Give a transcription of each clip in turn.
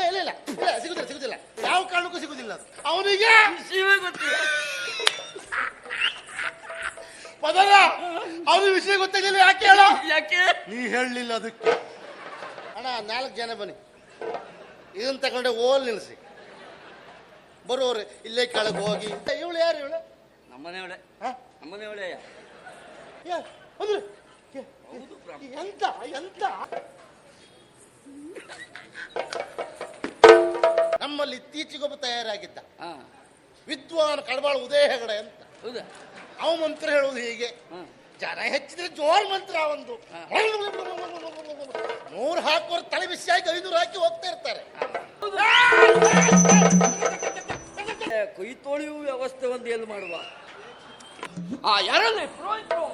ಇಲ್ಲ ಇಲ್ಲ ಇಲ್ಲ, ಸಿಗುದಿಲ್ಲ ಸಿಗುದಿಲ್ಲ, ಯಾವ ಕಾರಣಕ್ಕೂ ಸಿಗುದಿಲ್ಲ ಅದು ಅವನಿಗೆ. ವಿಷಯವೇ ಗೊತ್ತಿಲ್ಲ ಪದರ, ಅವನ ವಿಷಯ ಗೊತ್ತಾಗಿಲ್ಲ. ಯಾಕೆ ಹೇಳ? ಯಾಕೆ ನೀ ಹೇಳಲಿಲ್ಲ ಅದಕ್ಕೆ. ಅಣ್ಣ 4 ಜನ ಬನ್ನಿ, ಇದನ್ನ ತಗೊಂಡೆ ಓಲ್ ನಿಲ್ಸಿ. ಬರೋರು ಇಲ್ಲೇ ಕೆಳಗೆ ಹೋಗಿ. ಇವಳು ಯಾರು ಇವಳು? ನಮ್ಮನೆ ಒಳ್ಳೆ ನಮ್ಮನೆ ಒಳ್ಳೆ ಎಂತ ಎಂತ ನಮ್ಮಲ್ಲಿ ಇತ್ತೀಚೆಗೊಬ್ಬ ತಯಾರಾಗಿದ್ದ ವಿದ್ವಾನ್ ಕಡಬಾಳ ಉದಯ ಹೆಗಡೆ ಅಂತ. ಹೌದಾ? ಅವ ಮಂತ್ರ ಹೇಳುವುದು ಹೀಗೆ, ಜನ ಹೆಚ್ಚಿದ್ರೆ ಜೋರ್ ಮಂತ್ರ. ಒಂದು 100 ಹಾಕೋರು ತಲೆ ಬಿಸಿಯಾಗಿ 500 ಹಾಕಿ ಹೋಗ್ತಾ ಇರ್ತಾರೆ. ಕೈ ತೊಳೆಯುವ ವ್ಯವಸ್ಥೆ ಒಂದು ಎಲ್ಲಿ ಮಾಡುವ? ಯಾರಲ್ಲಿ ಪುರೋಹಿತರು?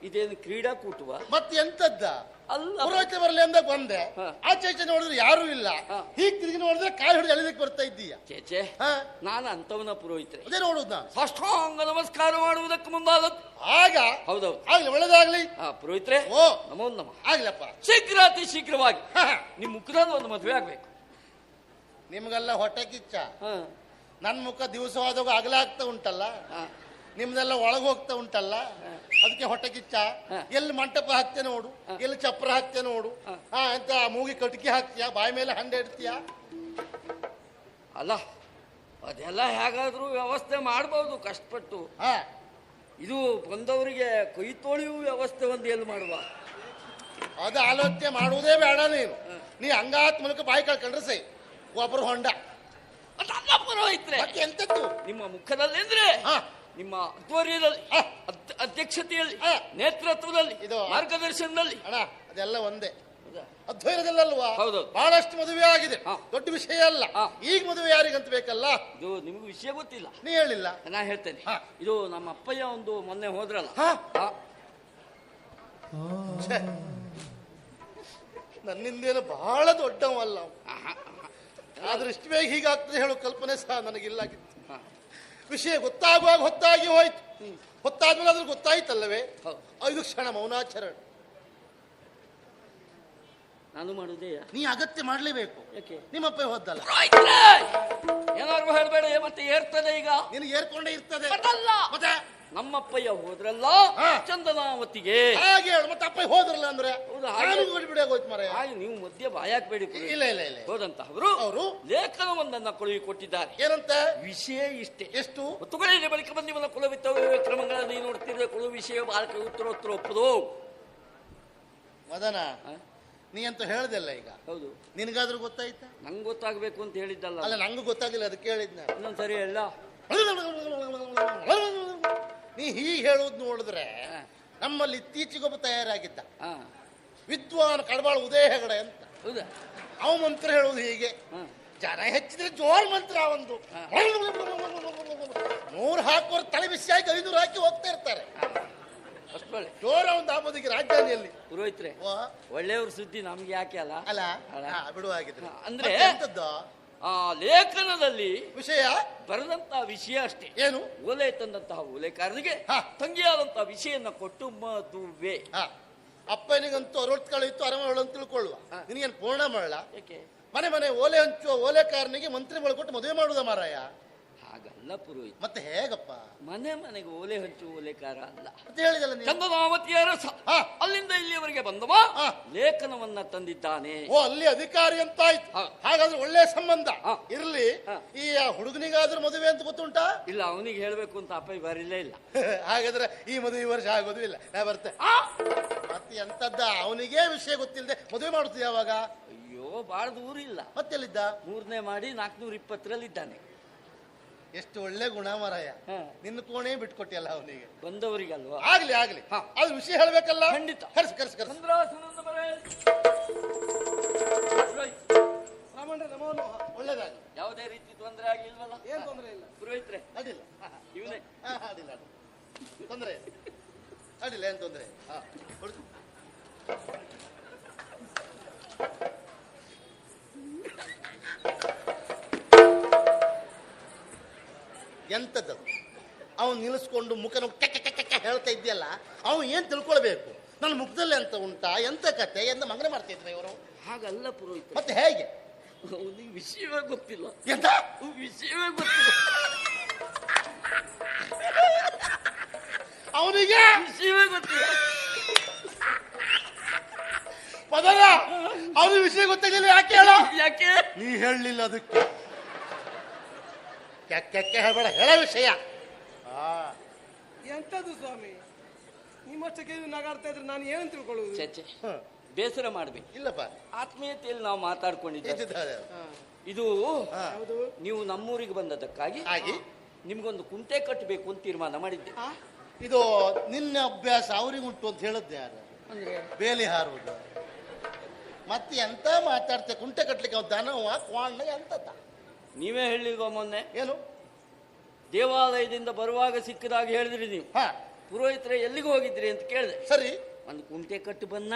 ಇದೇನು ಕ್ರೀಡಾಕೂಟವ? ಮತ್ತೆ ಎಂತದ್ದ? ಅಲ್ಲ, ಪುರೋಹಿತ ಬರಲಿ ಅಂದಾಗ ಬಂದೆ. ಆಚೆ ನೋಡಿದ್ರೆ ಯಾರು ಇಲ್ಲ. ಹೀಗೆ ತಿರುಗಿ ನೋಡಿದ್ರೆ ಕಾಲು ಹಿಡಿದು ಎಳಿದಕ್ಕೆ ಬರ್ತಾ ಇದ್ದೀಯ. ಚೇಚೆ, ನಾನು ಅಂತವನ ಪುರೋಹಿತ್ರೆ. ಅದೇ ನೋಡುದು ನಾನು. ಸಾಷ್ಟಾಂಗ ನಮಸ್ಕಾರ ಮಾಡುವುದಕ್ಕೆ ಮುಂದಾದದ್ದು ಆಗ. ಹೌದೌದು, ಆಗ್ಲಿ, ಒಳ್ಳೇದಾಗ್ಲಿ. ಪುರೋಹಿತ್ರೆ, ಓ ನಮೋ ನಮ. ಆಗ್ಲಪ್ಪ, ಶೀಘ್ರ ಅತಿ ಶೀಘ್ರವಾಗಿ ನಿಮ್ ಮುಖದಲ್ಲಿ ಒಂದು ಮದುವೆ ಆಗ್ಬೇಕು. ನಿಮ್ಗೆಲ್ಲ ಹೊಟ್ಟೆ ಕಿಚ್ಚ. ನನ್ ಮುಖ ದಿವಸ ಹೋದಾಗ ಅಗಲ ಆಗ್ತಾ ಉಂಟಲ್ಲ, ನಿಮ್ದೆಲ್ಲ ಒಳಗೆ ಹೋಗ್ತಾ ಉಂಟಲ್ಲ, ಅದಕ್ಕೆ ಹೊಟ್ಟೆ ಕಿಚ್ಚ. ಎಲ್ಲಿ ಮಂಟಪ ಹಾಕ್ತೇ ನೋಡು, ಎಲ್ಲಿ ಚಪ್ರ ಹಾಕ್ತೇ ನೋಡು, ಅಂತ ಮೂಗಿ ಕಟ್ಕಿ ಹಾಕ್ತೀಯ, ಬಾಯಿ ಮೇಲೆ ಹಂಡೆ ಇಡ್ತೀಯ. ಅಲ್ಲ, ಅದೆಲ್ಲ ಹೇಗಾದ್ರೂ ವ್ಯವಸ್ಥೆ ಮಾಡ್ಬೋದು ಕಷ್ಟಪಟ್ಟು. ಇದು ಬಂದವರಿಗೆ ಕೈ ತೊಳೆಯುವ ವ್ಯವಸ್ಥೆ ಒಂದು ಎಲ್ಲಿ ಮಾಡುವ? ಅದು ಆಲೋಚನೆ ಮಾಡುವುದೇ ಬೇಡ. ನೀ ಹಂಗಾತ್ ಮೂಲಕ ಬಾಯಿ ಕಳ್ಕೊಂಡ್ರೆ ಸೈ ಒಬ್ಬರು ಹೊಂಡ. ಪುರೋಹಿತ್ರೆ, ಎಂತದ್ದು ನಿಮ್ಮ ಮುಖದಲ್ಲಿ ಅಂದ್ರೆ ನಿಮ್ಮ ಆಧ್ವರ್ಯದಲ್ಲಿ, ಅಧ್ಯಕ್ಷತೆಯಲ್ಲಿ, ನೇತೃತ್ವದಲ್ಲಿ, ಮಾರ್ಗದರ್ಶನದಲ್ಲಿ ಅದೆಲ್ಲ ಒಂದೇ. ಅಧ್ವೈರದಲ್ಲಲ್ವಾ? ಹೌದು. ಬಹಳಷ್ಟು ಮದುವೆ ಆಗಿದೆ, ದೊಡ್ಡ ವಿಷಯ ಅಲ್ಲ. ಈಗ ಮದುವೆ ಯಾರಿಗಂತ ಬೇಕಲ್ಲ? ಇದು ನಿಮಗೂ ವಿಷಯ ಗೊತ್ತಿಲ್ಲ. ನೀ ಹೇಳಿಲ್ಲ, ನಾ ಹೇಳ್ತೇನೆ. ಇದು ನಮ್ಮ ಅಪ್ಪಯ್ಯ ಒಂದು ಮೊನ್ನೆ ಹೋದ್ರಲ್ಲ, ನನ್ನಿಂದೇನು ಬಹಳ ದೊಡ್ಡವಲ್ಲ, ಆದ್ರೆ ಇಷ್ಟು ಬೇಗ ಹೀಗಾಗ್ತದೆ ಹೇಳೋ ಕಲ್ಪನೆ ಸಹ ನನಗಿಲ್ಲಾಗಿತ್ತು. ವಿಷಯ ಗೊತ್ತಾಗುವಾಗ ಹೊತ್ತಾಗಿ ಹೋಯ್ತು. ಹೊತ್ತಾದ್ಮೇಲೆ ಅದ್ರ ಗೊತ್ತಾಯ್ತಲ್ಲವೇ? 5 ಕ್ಷಣ ಮೌನಾಚರಣೆ ನಾನು ಮಾಡುದೇ. ನೀ ಅಗತ್ಯ ಮಾಡ್ಲೇಬೇಕು. ಯಾಕೆ? ನಿಮ್ಮಪ್ಪ ಹೋದ್ದಲ್ಲ. ಏನಾದ್ರು ಹೇಳ್ಬೇಡ, ಮತ್ತೆ ಏರ್ತದೆ. ಈಗ ನಿನಗೆ ಏರ್ಕೊಂಡೇ ಇರ್ತದೆ. ಮತ್ತೆ ನಮ್ಮಪ್ಪಯ್ಯ ಹೋದ್ರಲ್ಲ ಚಂದನಾವತಿಗೆ, ಹಾಗೆ ಹೇಳು. ಮತ್ತೆ ಅಪ್ಪ ಹೋದ್ರಲ್ಲ ಅಂದ್ರೆ ಬಿಡೋಗೋಯ್ತು ಮರ. ನೀವು ಮಧ್ಯೆ ಬಾಯಾಕ್ಬೇಡಿ. ಇಲ್ಲ ಇಲ್ಲ ಇಲ್ಲ. ಹೋದಂತ ಅವರು ಲೇಖನವೊಂದನ್ನ ಕಳುಹಿ ಕೊಟ್ಟಿದ್ದಾರೆ. ಏನಂತ? ವಿಷಯ ಇಷ್ಟೇ. ಎಷ್ಟು? ಒತ್ತುಗಳಿಂದ ಬಳಿಕ ಬಂದಿವನ್ನ ಕುಲವಿತ್ತವ ಕ್ರಮಗಳನ್ನು ನೀವು ನೋಡ್ತಿದ್ರೆ ಕುಳು ವಿಷಯ ಬಾಲಕ ಉತ್ತರೋತ್ತರ ಒಪ್ಪದು. ಮದನ, ನೀ ಅಂತ ಹೇಳ್ದಲ್ಲ ಈಗ. ಹೌದು. ನಿನಗಾದ್ರೂ ಗೊತ್ತಾಯ್ತಾ? ನಂಗೆ ಗೊತ್ತಾಗ್ಬೇಕು ಅಂತ ಹೇಳಿದ್ದಲ್ಲ. ಅಲ್ಲ, ನಂಗೂ ಗೊತ್ತಾಗಿಲ್ಲ, ಅದಕ್ಕೆ ಹೇಳಿದ್ನ. ಇನ್ನೊಂದ್ಸರಿ ಹೇಳ. ನೀ ಹೀಗೆ ಹೇಳುವುದು ನೋಡಿದ್ರೆ ನಮ್ಮಲ್ಲಿ ಇತ್ತೀಚೆಗೊಬ್ಬ ತಯಾರಾಗಿದ್ದ ವಿದ್ವಾನ್ ಕಡಬಾಳ ಉದಯ ಹೆಗಡೆ ಅಂತ. ಹೌದಾ? ಅವ ಮಂತ್ರ ಹೇಳುವುದು ಹೀಗೆ, ಜನ ಹೆಚ್ಚಿದ್ರೆ ಜೋರ್ ಮಂತ್ರ. ಒಂದು 100 ಹಾಕೋರು ತಲೆ ಬಿಸಿಯಾಗಿ 500 ಹಾಕಿ ಹೋಗ್ತಾ ಇರ್ತಾರೆ. ಅಷ್ಟು ಒಳ್ಳೆ ಜೋರ ಒಂದು ಆಮದಿಗೆ ರಾಜಧಾನಿಯಲ್ಲಿ. ಪುರೋಹಿತ್ರೆ, ಒಳ್ಳೆಯವ್ರ ಸುದ್ದಿ ನಮ್ಗೆ ಯಾಕೆ ಅಲ್ಲ? ಅಲ್ಲ ಬಿಡುವಾಗಿದ್ರೆ ಅಂದ್ರೆ ಎಂತದ್ದು? ಆ ಲೇಖನದಲ್ಲಿ ವಿಷಯ ಬರೆದಂತಹ ವಿಷಯ ಅಷ್ಟೇ. ಏನು? ಓಲೆ ತಂದಂತಹ ಓಲೆಕಾರನಿಗೆ ತಂಗಿಯಾದಂತಹ ವಿಷಯನ್ನ ಕೊಟ್ಟು ಮದುವೆ. ಅಪ್ಪನಿಗಂತೂ ಅರವತ್ಕಳಿತ್ತು ಅರಮಗಳು ಅಂತ ತಿಳ್ಕೊಳ್ಳುವ. ನಿನಗೇನು ಪೂರ್ಣ ಮಾಡಲ್ಲ? ಯಾಕೆ? ಮನೆ ಮನೆ ಓಲೆ ಹಂಚುವ ಓಲೆಕಾರನಿಗೆ ಮಂತ್ರಿಗಳು ಕೊಟ್ಟು ಮದುವೆ ಮಾಡುವುದ ಮಾರಾಯ? ಹಾಗಲ್ಲ ಪುರೋಹಿತ. ಮತ್ತೆ ಹೇಗಪ್ಪ? ಮನೆ ಮನೆಗೆ ಓಲೆ ಹಂಚುವ ಓಲೆಕಾರ ಅಲ್ಲ ಮತ್ತೆ ಹೇಳಿದಲ್ಲ. ಚಂದನಾವತಿಯ ರಸ ಅಲ್ಲಿಂದ ಇಲ್ಲಿಯವರೆಗೆ ಬಂದವ ಲೇಖನವನ್ನ ತಂದಿದ್ದಾನೆ. ಓ, ಅಲ್ಲಿ ಅಧಿಕಾರಿ ಅಂತ ಆಯ್ತು. ಹಾಗಾದ್ರೆ ಒಳ್ಳೆ ಸಂಬಂಧ ಇರ್ಲಿ. ಈ ಹುಡುಗನಿಗಾದ್ರೂ ಮದುವೆ ಅಂತ ಗೊತ್ತುಂಟಾ? ಇಲ್ಲ, ಅವನಿಗೆ ಹೇಳ್ಬೇಕು ಅಂತ ಅಪ್ಪ ಬರಿಲೇ ಇಲ್ಲ. ಹಾಗಾದ್ರೆ ಈ ಮದುವೆ ವರ್ಷ ಆಗೋದು ಇಲ್ಲ. ನಾ ಬರ್ತೆ. ಮತ್ತೆ ಎಂತದ್ದ ಅವನಿಗೆ ವಿಷಯ ಗೊತ್ತಿಲ್ಲದೆ ಮದುವೆ ಮಾಡುತ್ತೀಯ ಯಾವಾಗ? ಅಯ್ಯೋ, ಬಾಳ ದೂರ ಇಲ್ಲ. ಮತ್ತೆಲ್ಲಿದ್ದ? 3ನೇ ಮಾಡಿ 420 ಇದ್ದಾನೆ. ಎಷ್ಟು ಒಳ್ಳೆ ಗುಣ ಮಾರಾಯ. ನಿನ್ನ ಕೋಣೆ ಬಿಟ್ಕೊಟ್ಟಿಯಲ್ಲ ಅವನಿಗೆ. ಬಂದವರಿಗಲ್ವಾ? ಆಗ್ಲಿ ಆಗ್ಲಿ, ಅದು ವಿಷಯ ಹೇಳ್ಬೇಕಲ್ಲ. ಖಂಡಿತ. ಕರ್ಸ್ ಕರ್ಸ್ ಕರ್ಸ್. ಒಳ್ಳೇದಾಗಿ, ಯಾವುದೇ ರೀತಿ ತೊಂದರೆ ಆಗಿಲ್ವಲ್ಲ? ಏನ್ ತೊಂದರೆ ಇಲ್ಲ ಪುರೋಹಿತ್ರೆ. ಅಡ್ಡಿಲ್ಲ ಇವನೇ ಅಡ್ಡಿಲ್ಲ, ತೊಂದರೆ ಅಡ್ಡಿಲ್ಲ, ಏನ್ ತೊಂದರೆ. ಎಂತದ್ದು ಅವನು ನಿಲ್ಲಿಸ್ಕೊಂಡು ಮುಖನ ಕೆಕ್ಕ ಹೇಳ್ತಾ ಇದ್ಯಲ್ಲ, ಅವನು ಏನ್ ತಿಳ್ಕೊಳ್ಬೇಕು? ನನ್ನ ಮುಖದಲ್ಲಿ ಎಂತ ಉಂಟಾ, ಎಂತ ಕತೆ, ಎಂತ ಮಂಗನ ಮಾಡ್ತಾ ಇದ್ರು ಇವರು. ಹಾಗಲ್ಲ ಪುರೋಹಿತ, ಮತ್ತೆ ಹೇಗೆ? ಅವನಿಗೆ ವಿಷಯವೇ ಗೊತ್ತಿಲ್ಲ. ಎಂತ ವಿಷಯವೇ ಗೊತ್ತಿಲ್ಲ ಅವನಿಗೆ? ವಿಷಯವೇ ಗೊತ್ತಿಲ್ಲ. ಪದರ ಅವನಿಗೆ ವಿಷಯ ಗೊತ್ತಾಗಿಲ್ಲ. ಯಾಕೆ ಹೇಳ? ಯಾಕೆ ನೀ ಹೇಳಲಿಲ್ಲ ಅದಕ್ಕೆ. ಕೆಕ್ಕೆ ಹೇಳ್ಬೇಡ, ಹೇಳ ವಿಷಯ. ಎಂತದು ಸ್ವಾಮಿ, ನಿಮ್ಮಷ್ಟಕ್ಕೆ ನಗಾಡ್ತಾ ಇದ್ರೆ ನಾನು ಏನು ತಿಳ್ಕೊಳ್ಳುವುದು? ಚರ್ಚೆ ಬೇಸರ ಮಾಡ್ಬೇಕು. ಇಲ್ಲಪ್ಪ, ಆತ್ಮೀಯತೆಯಲ್ಲಿ ನಾವು ಮಾತಾಡ್ಕೊಂಡಿದ್ದೇವೆ. ಇದು ಹೌದು, ನೀವು ನಮ್ಮೂರಿಗೆ ಬಂದದಕ್ಕಾಗಿ ಹಾಗೆ ನಿಮ್ಗೊಂದು ಕುಂಟೆ ಕಟ್ಟಬೇಕು ಅಂತ ತೀರ್ಮಾನ ಮಾಡಿದ್ದೆ. ಇದು ನಿನ್ನ ಅಭ್ಯಾಸ ಅವ್ರಿಗೆ ಉಂಟು ಅಂತ ಹೇಳದ್ದೆ ಯಾರು? ಅಂದ್ರೆ ಬೇಲಿ ಹಾರುವುದು. ಮತ್ತೆ ಎಂತ ಮಾತಾಡ್ತೆ? ಕುಂಟೆ ಕಟ್ಲಿಕ್ಕೆ ಅವ್ನು ದನವ ಕ್ವಾಣ್ಣ ಎಂತದ? ನೀವೇ ಹೇಳಿಲ್ವಾ ಮೊನ್ನೆ? ಏನು? ದೇವಾಲಯದಿಂದ ಬರುವಾಗ ಸಿಕ್ಕದಾಗ ಹೇಳಿದ್ರಿ ನೀವು. ಹಾ, ಪುರೋಹಿತರೆ ಎಲ್ಲಿಗೆ ಹೋಗಿದ್ರಿ ಅಂತ ಕೇಳಿದೆ. ಸರಿ, ಒಂದು ಕುಂಟೆ ಕಟ್ಟು ಬನ್ನ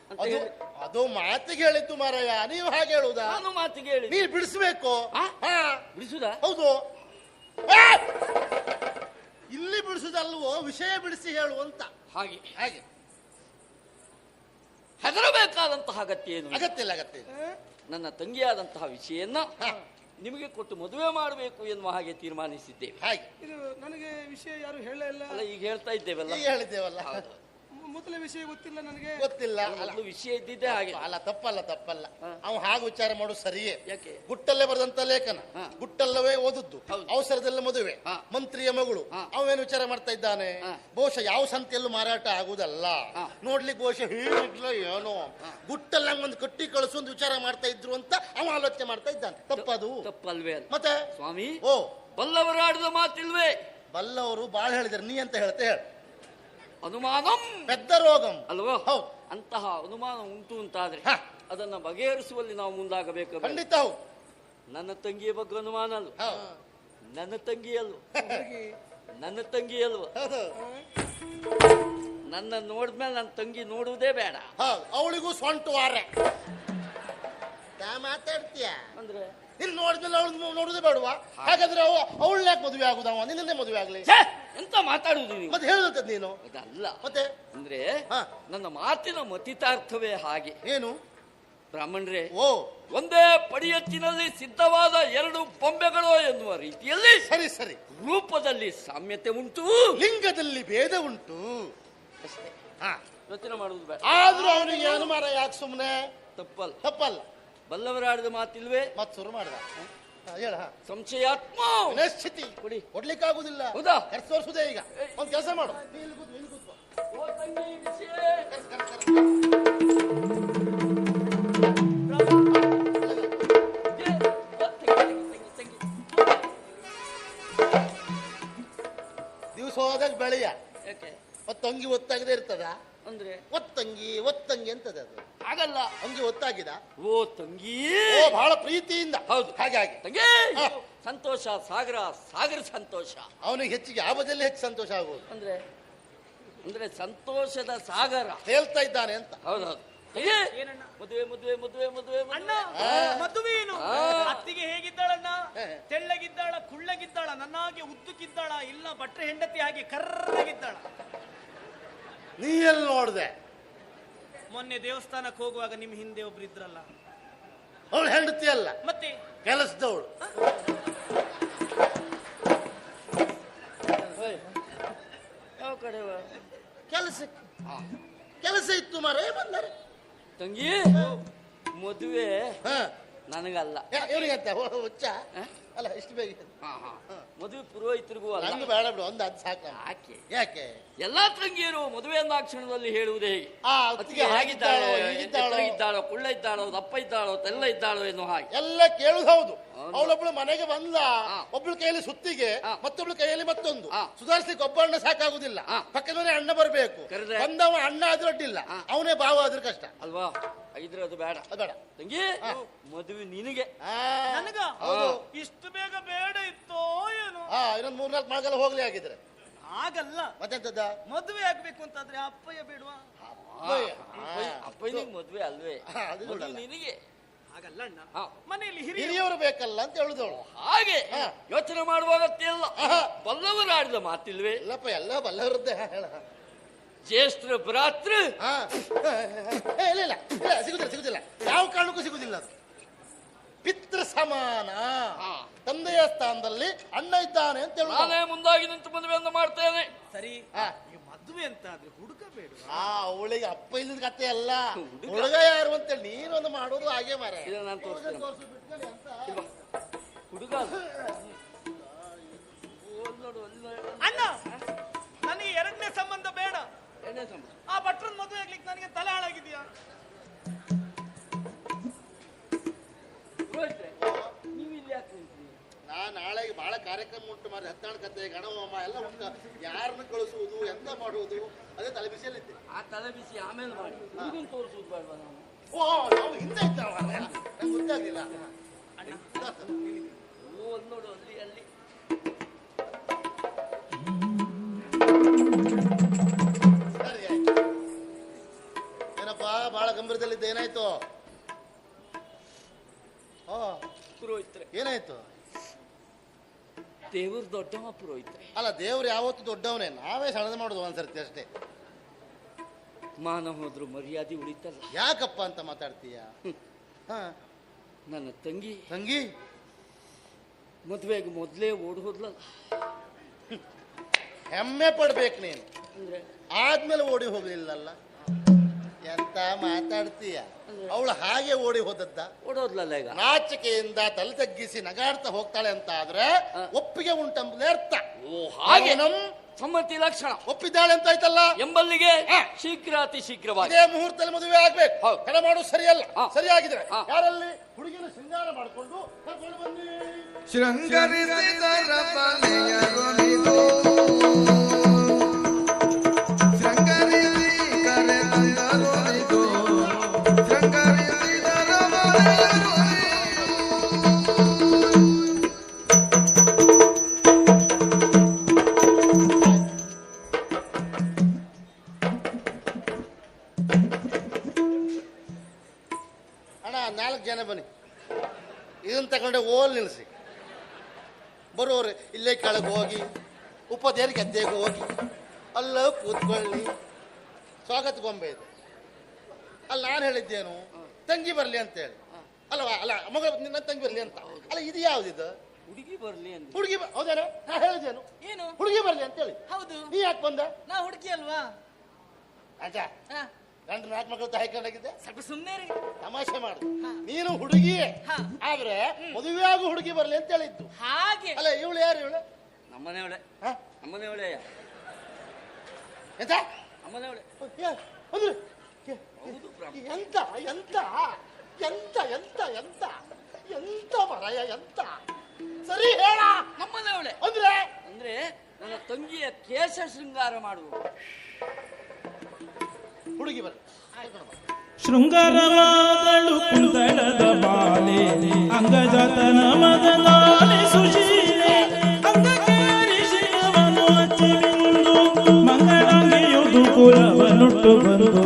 ಅಂತ ಅದು ಹೇಳಿ ಅದು ಮಾತಿಗೆ ಹೇಳಿದ್ದು ಮಾರಾಯ. ನೀವು ಹಾಗೆ ಹೇಳುವುದಾ? ನಾನು ಮಾತಿಗೆ ಹೇಳಿ. ನೀ ಬಿಡಿಸ್ಬೇಕು. ಬಿಡಿಸುದಾ? ಹೌದು. ಇಲ್ಲಿ ಬಿಡಿಸುದಲ್ವೋ, ವಿಷಯ ಬಿಡಿಸಿ ಹೇಳುವಂತ. ಹಾಗೆ ಹಾಗೆ ಹೆದರಬೇಕಾದಂತಹ ಅಗತ್ಯ ಏನು? ಅಗತ್ಯ ಇಲ್ಲ, ಅಗತ್ಯ ಇಲ್ಲ. ನನ್ನ ತಂಗಿಯಾದಂತಹ ವಿಷಯನ್ನ ನಿಮಗೆ ಕೊಟ್ಟು ಮದುವೆ ಮಾಡಬೇಕು ಎನ್ನುವ ಹಾಗೆ ತೀರ್ಮಾನಿಸಿದ್ದೇವೆ. ಹಾಗೆ ಇದು ನನಗೆ ವಿಷಯ ಯಾರು ಹೇಳ ಇಲ್ಲ. ಅಲ್ಲ, ಈಗ ಹೇಳ್ತಾ ಇದ್ದೇವಲ್ಲ. ಈಗ ಹೇಳಿದ್ದೇವಲ್ಲ. ಮೊದಲ ವಿಷಯ ಗೊತ್ತಿಲ್ಲ ನನಗೆ. ಗೊತ್ತಿಲ್ಲ. ಮೊದಲು ವಿಷಯ ಇದ್ದಿದ್ದೆ ಹಾಗೆ. ಅಲ್ಲ, ತಪ್ಪಲ್ಲ ತಪ್ಪಲ್ಲ. ಅವ ಹಾಗೆ ವಿಚಾರ ಮಾಡೋದು ಸರಿಯೇ. ಯಾಕೆ? ಗುಟ್ಟಲ್ಲೇ ಬರೆದಂತ ಲೇಖನ, ಗುಟ್ಟಲ್ಲವೇ ಓದದ್ದು, ಹೌದು. ಅವಸರದಲ್ಲಿ ಮದುವೆ, ಮಂತ್ರಿಯ ಮಗಳು. ಅವೇನು ವಿಚಾರ ಮಾಡ್ತಾ ಇದ್ದಾನೆ? ಬಹುಶಃ ಯಾವ ಸಂತೆಯಲ್ಲೂ ಮಾರಾಟ ಆಗುದಲ್ಲ, ನೋಡ್ಲಿಕ್ಕೆ ಬಹುಶಃ ಹೀಗಿಲ್ಲ ಏನೋ, ಗುಟ್ಟಲ್ಲ ಒಂದು ಕಟ್ಟಿ ಕಳಿಸು ಒಂದು ವಿಚಾರ ಮಾಡ್ತಾ ಇದ್ರು ಅಂತ ಅವ ಆಲೋಚನೆ ಮಾಡ್ತಾ ಇದ್ದಾನೆ. ತಪ್ಪದು? ತಪ್ಪಲ್ವೇ? ಮತ್ತೆ ಸ್ವಾಮಿ, ಓ, ಬಲ್ಲವರಾಡಿದ ಮಾತಿಲ್ವೇ? ಬಲ್ಲವರು ಬಾಳ ಹೇಳಿದಾರೆ, ನೀ ಅಂತ ಹೇಳ್ತೆ ಹೇಳ. ಅನುಮಾನಂ ಪೆದ್ದ ರೋಗಂ ಅಲ್ವೋ? ಹೌದು. ಅಂತಹ ಅನುಮಾನ ಉಂಟು ಅಂತಾದ್ರೆ ಅದನ್ನ ಬಗೆಹರಿಸುವಲ್ಲಿ ನಾವು ಮುಂದಾಗಬೇಕು. ಖಂಡಿತ ಹೌದು. ನನ್ನ ತಂಗಿಯ ಬಗ್ಗೆ ಅನುಮಾನ ಅಲ್ವ? ನನ್ನ ತಂಗಿ ಅಲ್ವ? ನನ್ನ ತಂಗಿ ಅಲ್ವ? ನನ್ನ ನೋಡಿದ್ಮೇಲೆ ನನ್ನ ತಂಗಿ ನೋಡುವುದೇ ಬೇಡ. ಅವಳಿಗೂ ಸೊಂಟು ವಾರ ಮಾತಾಡ್ತೀಯ ಅಂದ್ರೆ ಇಲ್ಲಿ ನೋಡಿದ್ಮೇಲೆ ಅವಳು ನೋಡುದೇ ಬೇಡವಾ? ಹಾಗಾದ್ರೆ ಅವಳು ಯಾಕೆ ಮದುವೆ ಆಗುದವ? ನಿನ್ನೇ ಮದುವೆ ಆಗ್ಲಿ? ಎಂತ ಮಾತಾಡುದು ನೀವು? ಮತ್ತೆ ಹೇಳುದಂತದ್ ನೀನು? ಅದಲ್ಲ. ಮತ್ತೆ ಅಂದ್ರೆ ನನ್ನ ಮಾತಿನ ಮತಿತಾರ್ಥವೇ ಹಾಗೆ. ಏನು? ಬ್ರಾಹ್ಮಣರೇ, ಓ, ಒಂದೇ ಪಡಿಯಚ್ಚಿನಲ್ಲಿ ಸಿದ್ಧವಾದ ಎರಡು ಬೊಂಬೆಗಳು ಎನ್ನುವ ರೀತಿಯಲ್ಲಿ ಸರಿ ಸರಿ, ರೂಪದಲ್ಲಿ ಸಾಮ್ಯತೆ ಉಂಟು, ಲಿಂಗದಲ್ಲಿ ಭೇದ ಉಂಟು ಅಷ್ಟೇ. ಯೋಚನೆ ಮಾಡುವುದು ಬೇಡ. ಆದ್ರೂ ಅವನಿಗೆ ಅನುಮಾನ ಯಾಕೆ? ಸುಮ್ಮನೆ ತಪ್ಪಲ್ಲ. ತಪ್ಪಲ್ಲ. ಬಲ್ಲವರಾಡಿದ ಮಾತಿಲ್ವೇ? ಮತ್ ಶುರು ಮಾಡ್ದ. ಹೇಳ. ಸಂಶಯಾತ್ಮ ವಿನಶ್ಚಿತಿ ಕೊಡಿ. ಕೊಡ್ಲಿಕ್ಕೆ ಆಗುದಿಲ್ಲ. ಹೌದಾ? ತೋರಿಸುದೇ. ಈಗ ಒಂದ್ ಕೆಲಸ ಮಾಡು. ದಿವಸ ಹೋದಾಗ ಬೆಳೆಯ ಒತ್ತಂಗಿ ಒತ್ತಾಗದೆ ಇರ್ತದ ಅಂದ್ರೆ ಒತ್ತಂಗಿ ಒತ್ತಂಗಿ ಅಂತದ ಅದು. ಆಗಲ್ಲ. ಅಂಗಿ ಒತ್ತಾಗಿದ. ಓ ತಂಗಿ, ಓ ಬಹಳ ಪ್ರೀತಿಯಿಂದ. ಹೌದು. ಹಾಗೆ ಹಾಗೆ ತಂಗಿ ಸಂತೋಷ, ಸಾಗರ ಸಾಗರ ಸಂತೋಷ. ಅವನಿಗೆ ಹೆಚ್ಚಿಗೆ ಆ ಬದಿಯಲ್ಲಿ ಹೆಚ್ಚು ಸಂತೋಷ ಆಗುವುದು. ಅಂದ್ರೆ ಅಂದ್ರೆ ಸಂತೋಷದ ಸಾಗರ ಹೇಳ್ತಾ ಇದ್ದಾನೆ ಅಂತ. ಹೌದೌದು. ಮದುವೆ ಮದುವೆ ಮದುವೆ ಮದುವೆ ಅಣ್ಣ, ಮದುವೆ ಏನು? ಅತ್ತಿಗೆ ಹೇಗಿದ್ದಾಳಣ್ಣ? ತೆಳ್ಳಗಿದ್ದಾಳ, ಕುಳ್ಳಗಿದ್ದಾಳ, ನನ್ನಾಗೆ ಉದ್ದಕ್ಕಿದ್ದಾಳ, ಇಲ್ಲ ಭಟ್ರ ಹೆಂಡತಿ ಹಾಗೆ ಕರ್ರಗಿದ್ದಾಳ? ನೀ ಎಲ್ಲಿ ನೋಡ್ದೆ? ಮೊನ್ನೆ ದೇವಸ್ಥಾನಕ್ಕೆ ಹೋಗುವಾಗ ನಿಮ್ ಹಿಂದೆ ಒಬ್ರು ಇದ್ರಲ್ಲ, ಅವಳು ಹೆಂಡತಿ ಅಲ್ಲ, ಮತ್ತೆ ಕೆಲಸದವಳು. ಯಾವ ಕಡೆ ಕೆಲಸ ಇತ್ತು ಮಾರೇ ಬಂದರೆ. ತಂಗಿ ಮದುವೆ ನನಗಲ್ಲ. ಇವನಿಗೆ ಅಂತ ಹುಚ್ಚ ಅಲ್ಲ, ಇಷ್ಟು ಬೇಗ. ಮದುವೆ ಪುರೋಹಿತರಿಗೂ ಅಲ್ಲ. ನಂಗೆ ಬೇಡ ಬಿಡು, ಒಂದು ಅದು ಸಾಕು. ಯಾಕೆ ಯಾಕೆ ಎಲ್ಲಾ ತಂಗಿಯರು ಮದುವೆ ಕ್ಷಣದಲ್ಲಿ ಹೇಳುವುದೇ ಹೇಗೆ? ಅತ್ತಿಗೆ ಹೇಗಿದ್ದಾಳೋ, ಹೇಗಿದ್ದಾಳೋ, ಇದ್ದಾಳೋ, ಕುಳ್ಳ ಇದ್ದಾಳೋ, ದಪ್ಪ ಇದ್ದಾಳೋ, ತೆಲ್ಲ ಇದ್ದಾಳೋ ಎನ್ನುವ ಹಾಗೆ ಎಲ್ಲ ಕೇಳುದು ಹೌದು. ಅವಳೊಬ್ಳು ಮನೆಗೆ ಬಂದ, ಒಬ್ಳು ಕೈಯಲ್ಲಿ ಸುತ್ತಿಗೆ, ಮತ್ತೊಬ್ಳು ಕೈಯಲ್ಲಿ ಮತ್ತೊಂದು. ಸುಧಾರಿಸ್ಲಿಕ್ಕೆ ಒಬ್ಬ ಅಣ್ಣ ಸಾಕಾಗುದಿಲ್ಲ, ಪಕ್ಕದ ಮನೆ ಅಣ್ಣ ಬರ್ಬೇಕು. ಬಂದವ ಅಣ್ಣ ಆದ್ರೂ ಅಡ್ಡಿಲ್ಲ, ಅವನೇ ಭಾವ ಆದ್ರೂ ಕಷ್ಟ ಅಲ್ವಾ? ಇದ್ರೆ ಅದು ಬೇಡ, ಬೇಡ ತಂಗಿ. ಮದುವೆ ನಿನಗೆ, ನನಗ ಇಷ್ಟು ಬೇಗ ಬೇಡ ಇತ್ತೋ ಏನೋ. ಇನ್ನೊಂದು 3-4 ಮಳೆಗಾಲ ಹೋಗ್ಲಿ ಆಗಿದ್ರೆ ಆಗಲ್ಲ. ಮತ್ತೆಂತದ ಮದುವೆ ಆಗ್ಬೇಕು ಅಂತಾದ್ರೆ ಅಪ್ಪಯ್ಯ ಬೇಡವಾ? ಅಪ್ಪನಿಗೆ ಮದುವೆ ಅಲ್ವೇ, ಮದುವೆ ನಿನಗೆ. ಹಾಗಲ್ಲ ಅಣ್ಣ, ಮನೆಯಲ್ಲಿ ಹಿರಿಯವರು ಬೇಕಲ್ಲ ಅಂತ ಹೇಳುದವಳು. ಹಾಗೆ ಯೋಚನೆ ಮಾಡುವ ಅಗತ್ಯ ಇಲ್ಲ. ಬಲ್ಲವರಾಡಿದ ಮಾತಿಲ್ವೇ? ಇಲ್ಲಪ್ಪ, ಎಲ್ಲ ಬಲ್ಲವರದ್ದೇ. ಹೇಳ ಜ್ಯೇಷ್ಠರ ಭ್ರಾತೃ. ಇಲ್ಲ ಇಲ್ಲ ಇಲ್ಲ, ಸಿಗುದಿಲ್ಲ, ಯಾವ ಕಾರಣಕ್ಕೂ ಸಿಗುದಿಲ್ಲ. ಅದು ಪಿತೃ ಸಮಾನ, ತಂದೆಯ ಸ್ಥಾನದಲ್ಲಿ ಅಣ್ಣ ಇದ್ದಾನೆ ಅಂತ ಹೇಳಿ ನಾನೇ ಮುಂದಾಗಿ ನಿಂತು ಮದುವೆಯನ್ನು ಮಾಡ್ತೇನೆ. ಸರಿ, ಮದುವೆ ಅಂತ ಆದ್ರೆ ಹುಡುಗ ಬೇಡ. ಅವಳಿಗೆ ಅಪ್ಪ ಇಲ್ಲದ ಕತೆ ಅಲ್ಲ, ಹುಡುಗ ಯಾರು ಅಂತೇಳಿ ನೀನೊಂದು ಮಾಡೋದು ಹಾಗೆ ಮಾರ. ನಾನು ತೋರಿಸ್ತೇನೆ. ಹುಡುಗ ಅಣ್ಣ, ನನಗೆ ಎರಡನೇ ಸಂಬಂಧ ಬೇಡ. ಆ ಭಟ್ರನ್ ಮದುವೆ ಆಗ್ಲಿಕ್ಕೆ ನನಗೆ ತಲೆ ಹಾಳಾಗಿದೆಯಾ? ನಾಳೆಗೆ ಬಹಳ ಕಾರ್ಯಕ್ರಮ ಉಂಟು ಮಾರಿ, ಹತ್ತಾಳು ಕತೆ, ಗಣಹೋಮ ಎಲ್ಲ ಉಂಟು. ಯಾರನ್ನ ಕಳಿಸುವುದು, ಎಂತ ಮಾಡುವುದು, ಅದೇ ತಲೆ ಬಿಸಿಯಲ್ಲಿದ್ದೆ. ಆ ತಲೆ ಬಿಸಿ ಆಮೇಲೆ ಮಾಡಿ, ಹುಡುಗನ್ ತೋರಿಸುವುದು ಬೇಡವಾ ನಾವು? ನಾವು ಹಿಂದೆ ಇದ್ದಾವ, ನಂಗೆ ಗೊತ್ತಾಗ್ಲಿಲ್ಲ. ನೋಡು ಅಲ್ಲಿ ಅಲ್ಲಿ ಸರಿ ಆಯ್ತು. ಏನಪ್ಪಾ ಬಹಳ ಗಂಭೀರದಲ್ಲಿದ್ದೆ, ಏನಾಯ್ತು? ಪುರೋಹಿತ್ರೆ, ಏನಾಯ್ತು? ದೇವರು ದೊಡ್ಡವ ಪುರೋಹಿತ್ರೆ. ಅಲ್ಲ, ದೇವ್ರು ಯಾವತ್ತು ದೊಡ್ಡವನೇ, ನಾವೇ ಸಣ್ಣದ ಮಾಡೋದು ಒಂದ್ಸರ್ತಿ ಅಷ್ಟೇ. ಮಾನ ಹೋದ್ರು ಮರ್ಯಾದೆ ಉಳಿತಲ್ಲ. ಯಾಕಪ್ಪ ಅಂತ ಮಾತಾಡ್ತೀಯ? ನನ್ನ ತಂಗಿ ಮದುವೆಗೆ ಮೊದಲೇ ಓಡ್ ಹೋದ್ಲಲ್ಲ. ಹೆಮ್ಮೆ ಪಡ್ಬೇಕು ನೀನು. ಅಂದ್ರೆ ಆದ್ಮೇಲೆ ಓಡಿ ಹೋಗ್ಲಿಲ್ಲಲ್ಲ, ಎಂತ ಮಾತಾಡ್ತೀಯ? ಅವಳು ಹಾಗೆ ಓಡಿ ಹೋದದ್ದ? ಓಡೋದ್ಲಲ್ಲ. ಈಗ ನಾಚಿಕೆಯಿಂದ ತಲೆ ತಗ್ಗಿಸಿ ನಗಾಡ್ತಾ ಹೋಗ್ತಾಳೆ ಅಂತ ಆದ್ರೆ ಒಪ್ಪಿಗೆ ಉಂಟಂಬುದೇ ಅರ್ಥ. ಹಾಗೆ ಸಮ್ಮತಿ ಲಕ್ಷಣ. ಒಪ್ಪಿದ್ದಾಳೆ ಅಂತ ಆಯ್ತಲ್ಲ ಎಂಬಲ್ಲಿಗೆ ಶೀಘ್ರ ಅತಿ ಶೀಘ್ರವಾಗಿ ಇದೇ ಮುಹೂರ್ತದಲ್ಲಿ ಮದುವೆ ಆಗ್ಬೇಕು. ತಡ ಮಾಡೋದು ಸರಿಯಲ್ಲ. ಸರಿಯಾಗಿದ್ರೆ ಯಾರಲ್ಲಿ ಹುಡುಗಿನ ಶೃಂಗಾರ ಮಾಡಿಕೊಂಡು ಕರ್ಕೊಂಡು ಬನ್ನಿ. ಅಣ್ಣ 4 ಜನ ಬನ್ನಿ, ಇದನ್ನ ತಗೊಂಡೆ ಓಲ್ ನಿಲ್ಲಿಸಿ. ಬರೋರು ಇಲ್ಲೇ ಕೆಳಗೆ ಹೋಗಿ, ಉಪದೇರಿ ಗದ್ದೆಗೆ ಹೋಗಿ ಅಲ್ಲ ಕೂತ್ಕೊಳ್ಳಿ. ಸ್ವಾಗತ ಗೊಂಬೆ ಇದೆ ಅಲ್ಲಿ. ನಾನು ಹೇಳಿದ್ದೇನು, ತಂಗಿ ಬರ್ಲಿ ಅಂತ ಹೇಳಿ ಅಲ್ವಾ? ಅಲ್ಲ, ಮಗ ನಿನ್ನ ತಂಗಿ ಬರ್ಲಿ ಅಂತ ಅಲ್ಲ. ಇದು ಯಾವ್ದಿದು? ಹುಡುಗಿ ಬರ್ಲಿ ಅಂತ. ಹುಡುಗಿ ಹೌದೇನ? ನಾ ಹೇಳಿದ್ದೇನು ಏನು? ಹುಡುಗಿ ಬರ್ಲಿ ಅಂತ ಹೇಳಿ. ಹೌದು. ನೀ ಯಾಕೆ ಬಂದ? ನಾ ಹುಡುಗಿ ಅಲ್ವಾ? ಅಜ್ಜ, ಗಂಡ 4 ಮಕ್ಕಳು ತಾಯ್ಕೊಂಡಾಗಿದ್ದೆ. ಸ್ವಲ್ಪ ಸುಮ್ಮನೆ ರೀ, ತಮಾಷೆ ಮಾಡು. ನೀನು ಹುಡುಗಿಯೇ, ಆದ್ರೆ ಮದುವೆ ಆಗು ಹುಡುಗಿ ಬರ್ಲಿ ಅಂತ ಹೇಳಿದ್ದು. ಹಾಗೆ ಅಲ್ಲ, ಇವಳು ಯಾರು? ಇವಳು ನಮ್ಮನೆಯವಳೆ. ನಮ್ಮನೆಯವಳೆ. ಎಂತ ನಮ್ಮನೆಯವಳೆ? ಅಂದ್ರೆ ಹೌದು. ಎಂತ ಎಂತ ಎಂತ ಎಂತ ಎಂತ ಎಂತ ಮರಯ ಎಂತ? ಸರಿ ಹೇಳ. ನಮ್ಮನೆಯವಳೆ ಅಂದ್ರೆ ಅಂದ್ರೆ ನನ್ನ ತಂಗಿಯ ಕೇಶ ಶೃಂಗಾರ ಮಾಡುವ ಹುಡುಗಿ ಬರ್ಲಿ. ಶೃಂಗಾರವಾದಳು ಕುಂದಳದ ಬಾಲೆ, ಅಂಗಜಾತನ ಮದನಾಲೆ ಸುಶೀಲೆ, ಅಂಗಕೇರಿ ಶಿವನು ಅಚ್ಚಿ ಬಿಂದು, ಮಂಗಳಾಂಗಿಯುದು ಕುಲವನುಟ್ಟು ಬಂದು